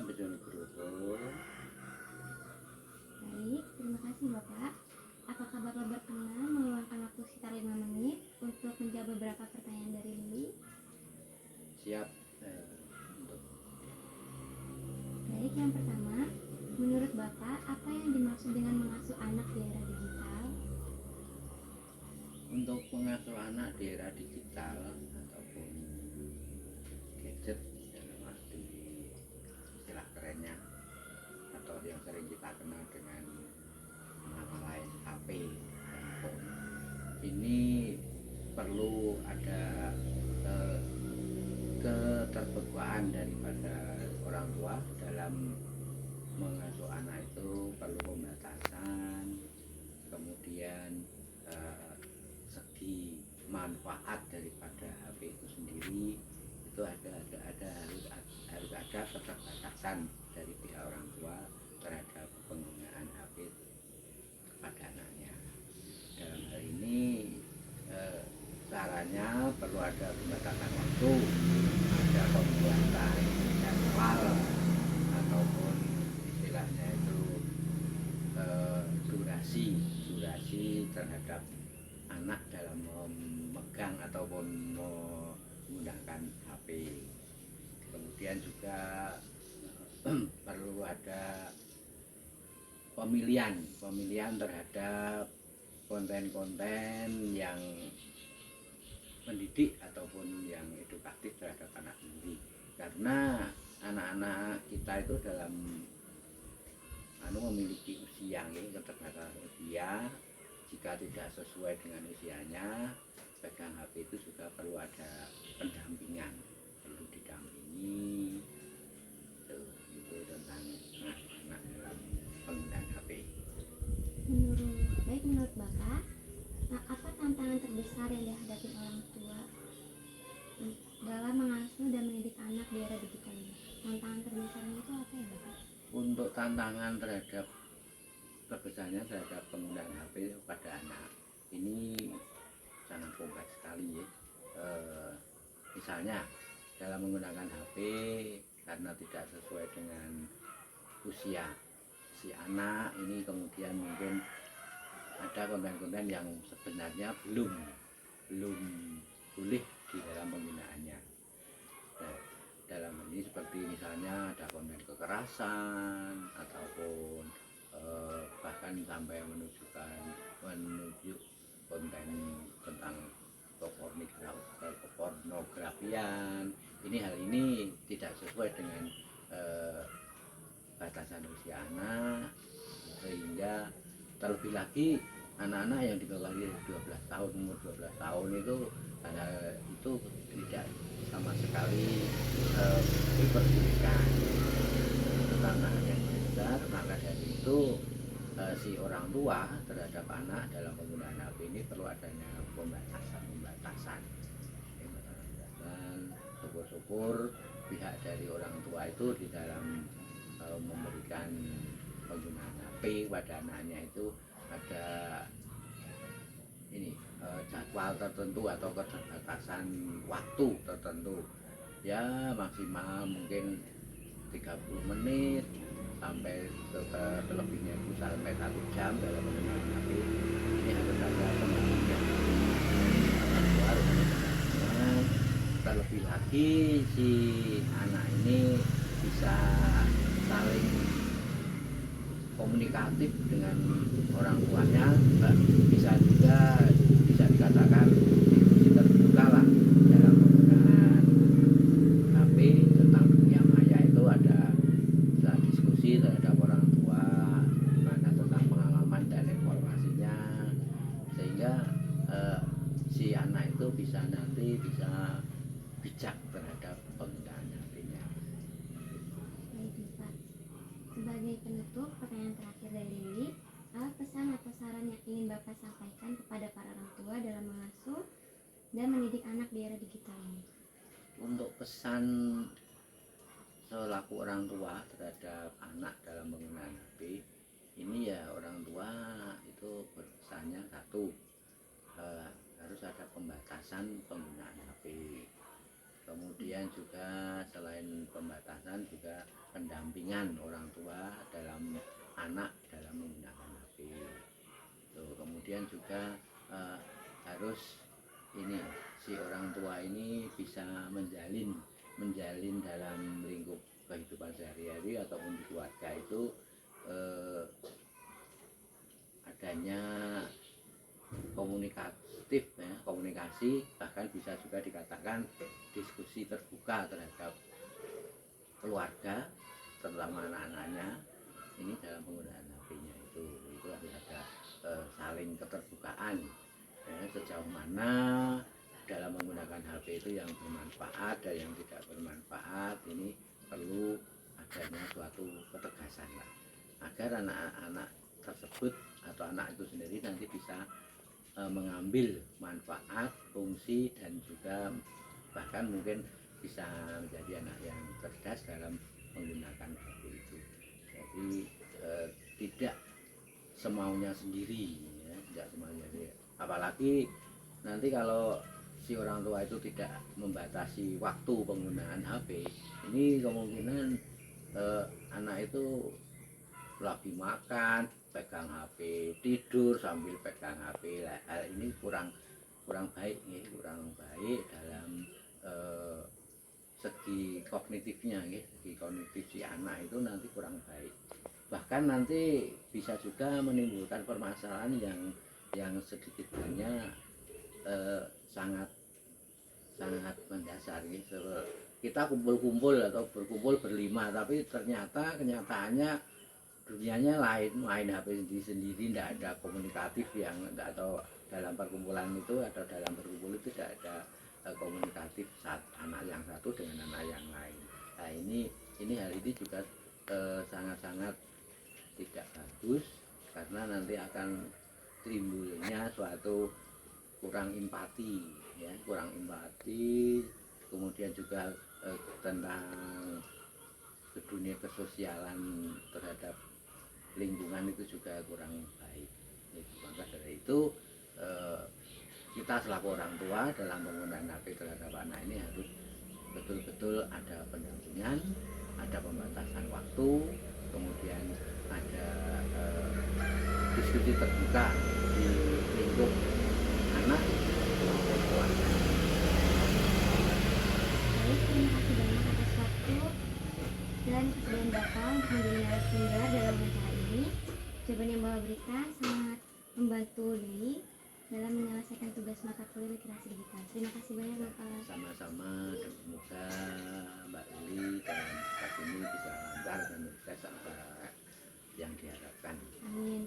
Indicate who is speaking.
Speaker 1: Bejonegoro.
Speaker 2: Baik, terima kasih Bapak. Apakah Bapak berkenan meluangkan waktu sekitar 5 menit untuk menjawab beberapa pertanyaan dari Lili?
Speaker 1: Siap. Untuk
Speaker 2: Baik, yang pertama, menurut Bapak, apa yang dimaksud dengan mengasuh anak di era digital?
Speaker 1: untuk pengasuh anak di era digital ataupun gadget dalam arti istilah kerennya atau yang sering kita kenal dengan nama lain HP, handphone, ini perlu ada eh, keterbukaan daripada orang tua dalam mengasuh anak. Itu perlu pembatasan, kemudian segi manfaat daripada HP itu sendiri itu harus ada keterbatasan dari pihak orang tua terhadap penggunaan HP pada anaknya. Dalam hal ini caranya perlu ada pembatasan waktu, ada pembuatan jadwal ataupun istilahnya itu durasi terhadap anak dalam memegang ataupun menggunakan HP. Kemudian juga perlu ada pemilihan terhadap konten-konten yang mendidik ataupun yang edukatif terhadap anak sendiri, karena anak-anak kita itu dalam memiliki usia, keterbatasan usia. Jika tidak sesuai dengan usianya, pegang HP itu juga perlu ada pendampingan, perlu didampingi. Itu tentang anak dalam penggunaan HP.
Speaker 2: Menurut Bapak, apa tantangan terbesar yang dihadapi orang tua dalam mengasuh dan mendidik anak di era digital ini? Tantangan terbesarnya itu apa ya Bapak?
Speaker 1: Untuk tantangan terbesarnya terhadap penggunaan HP pada anak ini sangat kompleks sekali ya. Misalnya dalam menggunakan HP karena tidak sesuai dengan usia si anak ini, kemudian mungkin ada konten-konten yang sebenarnya belum boleh di dalam penggunaannya. Nah, dalam ini seperti misalnya ada konten kekerasan ataupun bahkan sampai menuju konten tentang pornografian. Hal ini tidak sesuai dengan batasan usia anak, sehingga terlebih lagi anak-anak yang di bawah 12 tahun, umur 12 tahun itu tidak sama sekali diperbolehkan. Itu tantangan yang besar. Maka dari itu si orang tua terhadap anak dalam penggunaan HP ini perlu adanya pembatasan. Syukur-syukur pihak dari orang tua itu di dalam memberikan penggunaan HP pada anaknya itu ada jadwal tertentu atau keterbatasan waktu tertentu, ya maksimal mungkin 30 menit sampai selebihnya itu sampai 1 jam dalam penggunaan HP. Ini harus ada pembagian. Terlebih lagi si anak ini bisa saling komunikatif dengan orang tuanya, bisa dikatakan diskusi terbuka lah dalam penggunaan HP tentang dunia maya. Itu ada diskusi terhadap orang tua mana tentang pengalaman dan informasinya, sehingga si anak itu bisa bijak terhadap penggunaan HP-nya.
Speaker 2: Baik Bapak, sebagai penutup pertanyaan terakhir dari Lili, apa pesan atau saran yang ingin Bapak sampaikan kepada para orang tua dalam mengasuh dan mendidik anak di era digital ini?
Speaker 1: Untuk pesan selaku orang tua terhadap anak dalam penggunaan HP ini, ya orang tua itu berpesannya satu, harus ada pembatasan penggunaan HP. Kemudian juga selain pembatasan juga pendampingan orang tua dalam anak dalam menggunakan HP. Tuh, kemudian juga harus ini si orang tua ini bisa menjalin dalam lingkup kehidupan sehari-hari ataupun di keluarga itu adanya komunikatif ya, komunikasi, bahkan bisa juga dikatakan diskusi terbuka terhadap keluarga terutama anak-anaknya ini dalam penggunaan HP-nya itu harus ada saling keterbukaan ya, sejauh mana dalam menggunakan HP itu yang bermanfaat dan yang tidak bermanfaat. Ini perlu adanya suatu ketegasan lah, agar anak-anak tersebut atau anak itu sendiri nanti bisa mengambil manfaat, fungsi, dan juga bahkan mungkin bisa menjadi anak yang cerdas dalam menggunakan HP itu. Jadi tidak semaunya sendiri ya, tidak semaunya sendiri. Apalagi nanti kalau si orang tua itu tidak membatasi waktu penggunaan HP, ini kemungkinan anak itu lagi makan pegang HP, tidur sambil pegang HP. Hal ini kurang baik ya, kurang baik dalam segi kognitifnya ya, segi kognitif si anak itu nanti kurang baik. Bahkan nanti bisa juga menimbulkan permasalahan yang sedikit banyak sangat mendasar gitu. Kita kumpul-kumpul atau berkumpul berlima, tapi ternyata kenyataannya dunianya main HP sendiri, tidak ada komunikatif yang atau dalam perkumpulan itu atau dalam berkumpul itu tidak ada komunikatif saat anak yang satu dengan anak yang lain. Nah ini hal ini juga sangat-sangat tidak bagus, karena nanti akan timbulnya suatu kurang empati ya, kurang empati, kemudian juga tentang dunia kesosialan terhadap lingkungan itu juga kurang baik. Maka dari itu kita selaku orang tua dalam penggunaan HP terhadap anak ini harus betul-betul ada pendampingan, ada pembatasan waktu, kemudian ada diskusi terbuka di lingkup anak maupun keluarga.
Speaker 2: Baik, terima kasih banyak atas waktu dan kesediaan Bapak untuk menjadi narasumber dalam acara ini. Jawaban yang Bapak berikan sangat membantu Lili dalam menyelesaikan tugas mata kuliah literasi digital. Terima kasih banyak Bapak.
Speaker 1: Sama-sama, dan semoga Mbak Lili dalam tugas ini bisa lancar dan sukses apa yang diharapkan.
Speaker 2: Amin.